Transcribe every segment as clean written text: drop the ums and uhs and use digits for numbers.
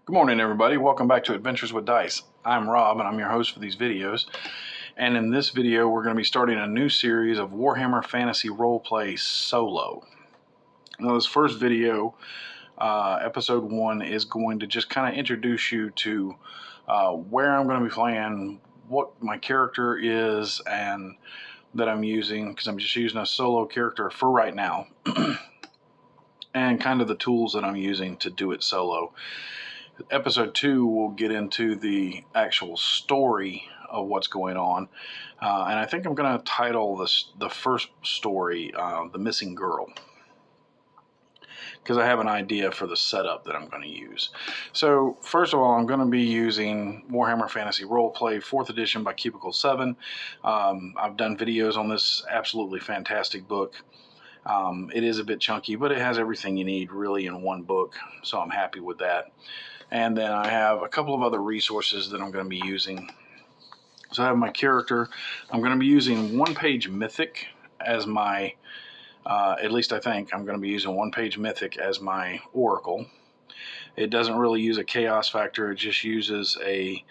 Good morning, everybody. Welcome back to Adventures with Dice. I'm Rob, and I'm your host for these videos. And in this video, we're going to be starting a new series of Warhammer Fantasy Role-Play Solo. Now, this first video, episode 1, is going to just kind of introduce you to where I'm going to be playing, what my character is, and that I'm using, because I'm just using a solo character for right now, and kind of the tools that I'm using to do it solo. Episode 2 will get into the actual story of what's going on, and I think I'm going to title the first story The Missing Girl, because I have an idea for the setup that I'm going to use. So first of all, I'm going to be using Warhammer Fantasy Role-Play 4th edition by Cubicle 7. I've done videos on this absolutely fantastic book. It is a bit chunky, but it has everything you need really in one book, so I'm happy with that. And then I have a couple of other resources that I'm going to be using. So I have my character. I'm going to be using one-page Mythic as my, at least I think, I'm going to be using one-page Mythic as my Oracle. It doesn't really use a chaos factor. It just uses a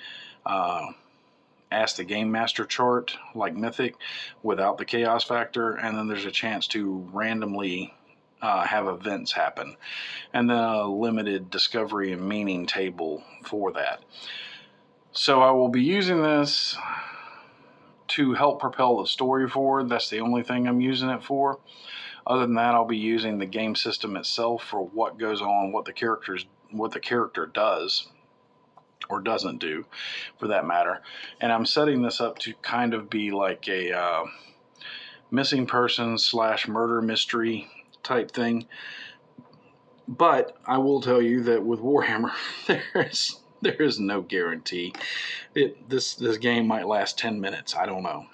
Ask the Game Master chart like Mythic without the chaos factor. And then there's a chance to randomly have events happen, and then a limited discovery and meaning table for that. So I will be using this to help propel the story forward. That's the only thing I'm using it for. Other than that, I'll be using the game system itself for what goes on, what the character does or doesn't do, for that matter. And I'm setting this up to kind of be like a missing person / murder mystery type thing. But I will tell you that with Warhammer, there is no guarantee. This game might last 10 minutes. I don't know.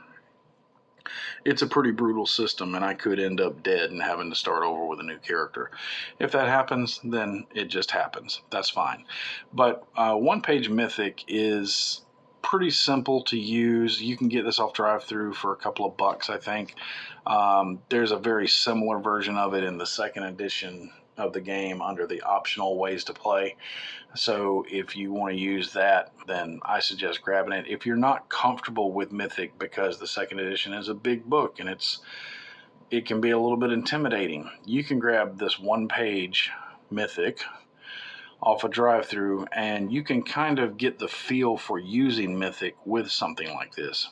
It's a pretty brutal system, and I could end up dead and having to start over with a new character. If that happens, then it just happens. That's fine. But one-page Mythic is pretty simple to use. You can get this off drive-thru for a couple of bucks, I think. There's a very similar version of it in the 2nd edition of the game under the optional ways to play. So if you want to use that, then I suggest grabbing it. If you're not comfortable with Mythic, because the 2nd edition is a big book and it can be a little bit intimidating, you can grab this one-page Mythic off a drive-thru, and you can kind of get the feel for using Mythic with something like this.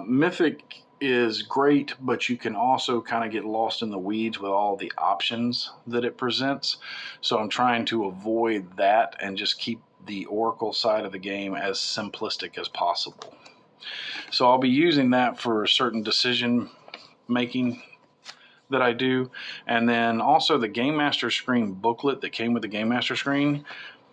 Mythic is great, but you can also kind of get lost in the weeds with all the options that it presents. So I'm trying to avoid that and just keep the Oracle side of the game as simplistic as possible. So I'll be using that for certain decision making that I do. And then also the Game Master Screen booklet that came with the Game Master Screen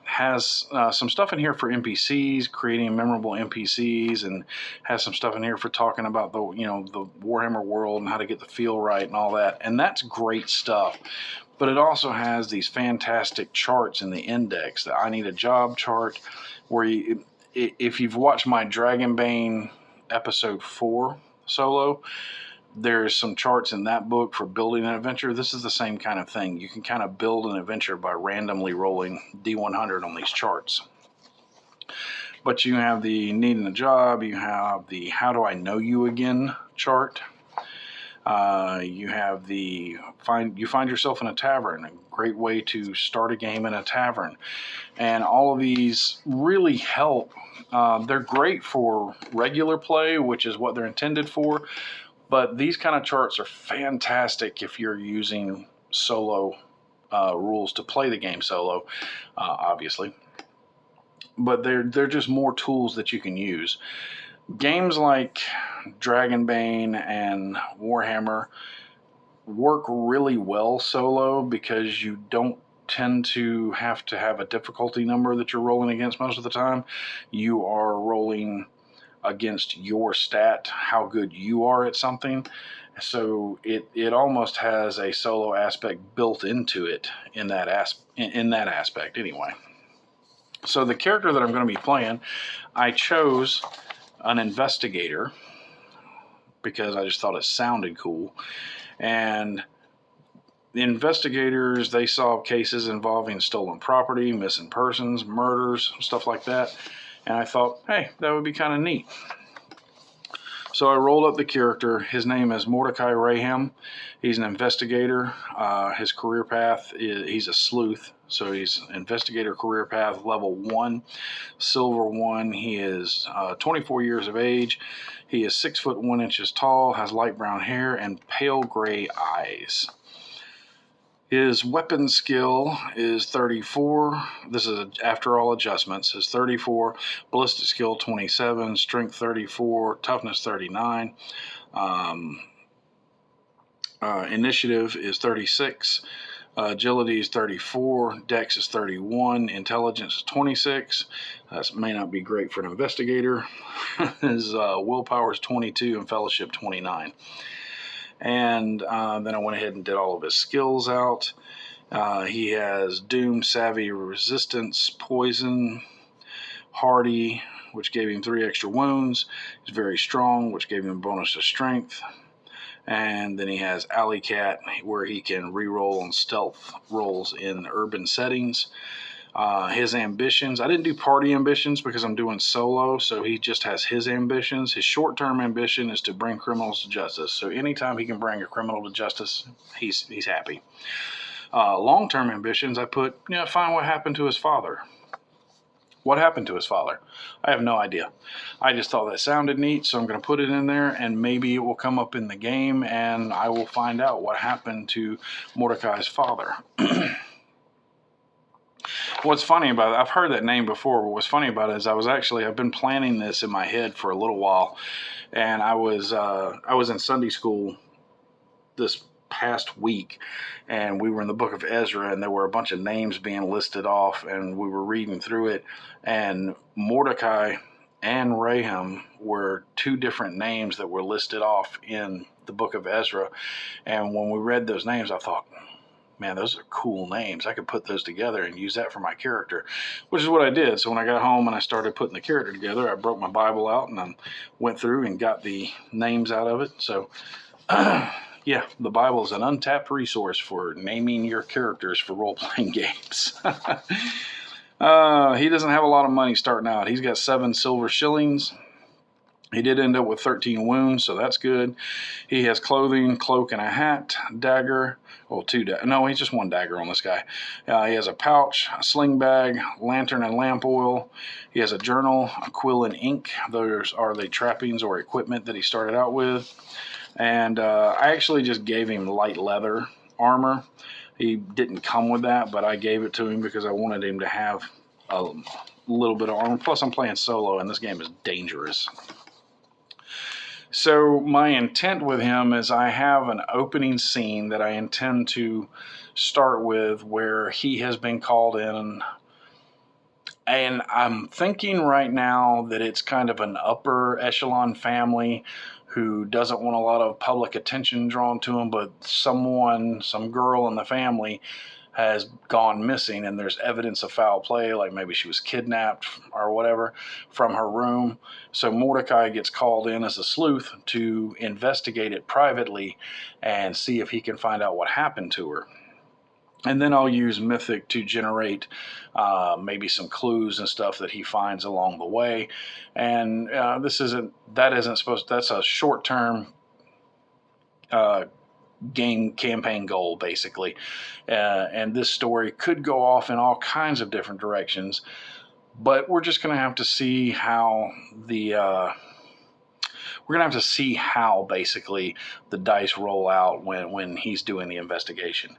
has some stuff in here for NPCs, creating memorable NPCs, and has some stuff in here for talking about the Warhammer world and how to get the feel right and all that. And that's great stuff. But it also has these fantastic charts in the index. The I Need a Job chart, where if you've watched my Dragonbane episode 4 solo, there's some charts in that book for building an adventure. This is the same kind of thing. You can kind of build an adventure by randomly rolling D100 on these charts. But you have the Needing a Job, you have the How Do I Know You Again chart. You have the You Find Yourself in a Tavern, a great way to start a game in a tavern. And all of these really help. They're great for regular play, which is what they're intended for. But these kind of charts are fantastic if you're using solo rules to play the game solo, obviously. But they're just more tools that you can use. Games like Dragonbane and Warhammer work really well solo because you don't tend to have a difficulty number that you're rolling against most of the time. You are rolling against your stat, how good you are at something. So it almost has a solo aspect built into it in that aspect anyway. So the character that I'm going to be playing, I chose an investigator because I just thought it sounded cool. And the investigators, they solve cases involving stolen property, missing persons, murders, stuff like that. And I thought, hey, that would be kind of neat. So I rolled up the character. His name is Mordecai Raham. He's an investigator. His career path he's a sleuth. So he's investigator career path level 1, silver 1. He is 24 years of age. He is 6 foot 1 inches tall, has light brown hair, and pale gray eyes. His weapon skill is 34. This is after all adjustments. Is 34. Ballistic skill 27. Strength 34. Toughness 39. Initiative is 36. Agility is 34. Dex is 31. Intelligence is 26. That may not be great for an investigator. His willpower is 22 and fellowship 29. And then I went ahead and did all of his skills out. He has Doom, Savvy, Resistance, Poison, Hardy, which gave him 3 extra wounds. He's very strong, which gave him a bonus to Strength. And then he has Alley Cat, where he can reroll on stealth rolls in urban settings. His ambitions, I didn't do party ambitions because I'm doing solo, so he just has his ambitions. His short-term ambition is to bring criminals to justice. So anytime he can bring a criminal to justice, he's happy. Long-term ambitions, I put, find what happened to his father. What happened to his father? I have no idea. I just thought that sounded neat, so I'm going to put it in there, and maybe it will come up in the game, and I will find out what happened to Mordecai's father. What's funny about it, I've heard that name before, but what's funny about it is I've been planning this in my head for a little while, and I was in Sunday school this past week, and we were in the book of Ezra, and there were a bunch of names being listed off, and we were reading through it, and Mordecai and Raham were 2 different names that were listed off in the book of Ezra, and when we read those names, I thought, man, those are cool names. I could put those together and use that for my character, which is what I did. So when I got home and I started putting the character together, I broke my Bible out and I went through and got the names out of it. So, yeah, the Bible is an untapped resource for naming your characters for role-playing games. He doesn't have a lot of money starting out. He's got 7 silver shillings. He did end up with 13 wounds, so that's good. He has clothing, cloak, and a hat, dagger. Well, 2 no, he's just 1 dagger on this guy. He has a pouch, a sling bag, lantern and lamp oil. He has a journal, a quill and ink. Those are the trappings or equipment that he started out with. And I actually just gave him light leather armor. He didn't come with that, but I gave it to him because I wanted him to have a little bit of armor. Plus, I'm playing solo, and this game is dangerous. So my intent with him is I have an opening scene that I intend to start with where he has been called in, and I'm thinking right now that it's kind of an upper echelon family who doesn't want a lot of public attention drawn to him, but some girl in the family has gone missing, and there's evidence of foul play, like maybe she was kidnapped or whatever, from her room. So Mordecai gets called in as a sleuth to investigate it privately and see if he can find out what happened to her. And then I'll use Mythic to generate maybe some clues and stuff that he finds along the way. And that's a short-term game campaign goal, basically. And this story could go off in all kinds of different directions, but we're just going to have to see how basically the dice roll out when he's doing the investigation.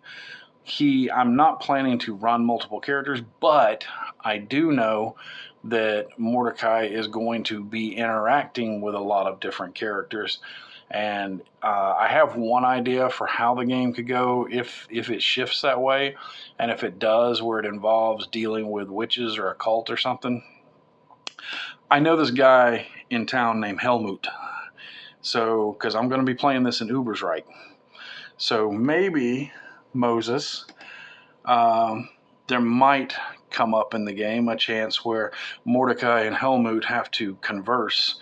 I'm not planning to run multiple characters, but I do know that Mordecai is going to be interacting with a lot of different characters. And I have one idea for how the game could go if it shifts that way, and if it does, where it involves dealing with witches or a cult or something. I know this guy in town named Helmut, so because I'm going to be playing this in Ubersreich. So maybe Moses, there might come up in the game a chance where Mordecai and Helmut have to converse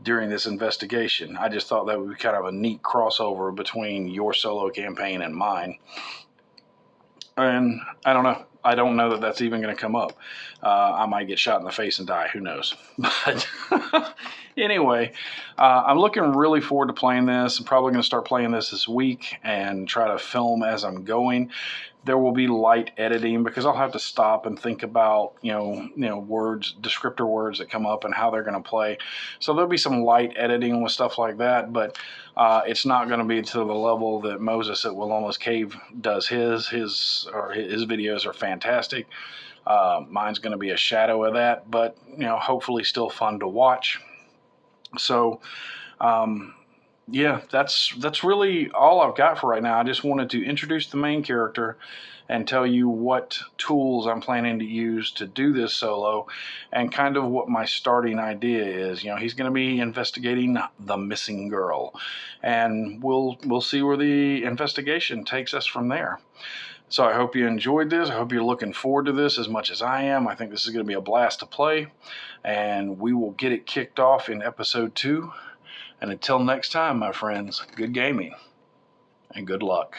during this investigation. I just thought that would be kind of a neat crossover between your solo campaign and mine. And I don't know. I don't know that that's even going to come up. I might get shot in the face and die. Who knows? But anyway, I'm looking really forward to playing this. I'm probably going to start playing this week and try to film as I'm going. There will be light editing because I'll have to stop and think about, words, descriptor words that come up and how they're going to play. So there'll be some light editing with stuff like that, but it's not going to be to the level that Moses at Willoma's Cave does his videos are fantastic. Mine's going to be a shadow of that, but, hopefully still fun to watch. So, yeah, that's really all I've got for right now. I just wanted to introduce the main character and tell you what tools I'm planning to use to do this solo and kind of what my starting idea is. He's going to be investigating the missing girl, and we'll see where the investigation takes us from there. So I hope you enjoyed this. I hope you're looking forward to this as much as I am. I think this is going to be a blast to play, and we will get it kicked off in episode 2. And until next time, my friends, good gaming and good luck.